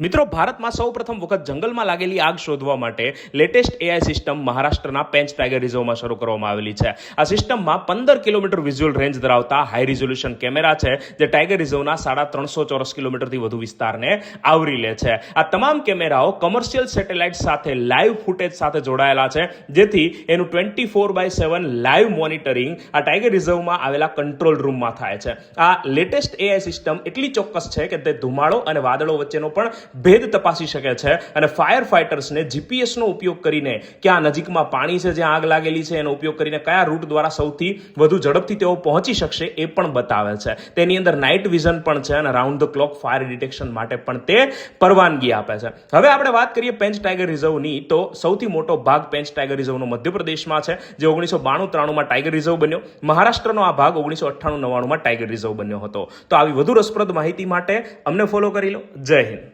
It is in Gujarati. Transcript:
મિત્રો, ભારતમાં સૌ પ્રથમ વખત જંગલમાં લાગેલી આગ શોધવા માટે લેટેસ્ટ એઆઈ સિસ્ટમ મહારાષ્ટ્રના પેંચ ટાઈગર રિઝર્વમાં શરૂ કરવામાં આવેલી છે. આ સિસ્ટમમાં 15 કિલોમીટર વિઝ્યુઅલ રેન્જ ધરાવતા હાઈ રિઝોલ્યુશન કેમેરા છે, જે ટાઈગર રિઝર્વના 350 ચોરસ કિલોમીટરથી વધુ વિસ્તારને આવરી લે છે. આ તમામ કેમેરાઓ કમર્શિયલ સેટેલાઇટ સાથે લાઈવ ફૂટેજ સાથે જોડાયેલા છે, જેથી એનું 24/7 લાઈવ મોનિટરિંગ આ ટાઈગર રિઝર્વમાં આવેલા કંટ્રોલ રૂમમાં થાય છે. આ લેટેસ્ટ એઆઈ સિસ્ટમ એટલી ચોક્કસ છે કે તે ધુમાડો અને વાદળો વચ્ચેનો પણ ભેદ તપાસી શકે છે અને ફાયર ફાઇટર્સને જીપીએસનો ઉપયોગ કરીને ક્યાં નજીકમાં પાણી છે જ્યાં આગ લાગેલી છે એનો ઉપયોગ કરીને કયા રૂટ દ્વારા સૌથી વધુ ઝડપથી તેઓ પહોંચી શકશે એ પણ બતાવે છે. તેની અંદર નાઇટ વિઝન પણ છે અને round the clock fire detection માટે પણ તે પરવાનગી આપે છે. હવે આપણે વાત કરીએ પેંચ ટાઈગર રિઝર્વની, તો સૌથી મોટો ભાગ પેંચ ટાઈગર રિઝર્વનો મધ્યપ્રદેશમાં છે, જે 1992-93માં ટાઈગર રિઝર્વ બન્યો. મહારાષ્ટ્રનો આ ભાગ 1998-99માં ટાઈગર રિઝર્વ બન્યો હતો. તો આવી વધુ રસપ્રદ માહિતી માટે અમને ફોલો કરી લો. જય હિન્દ.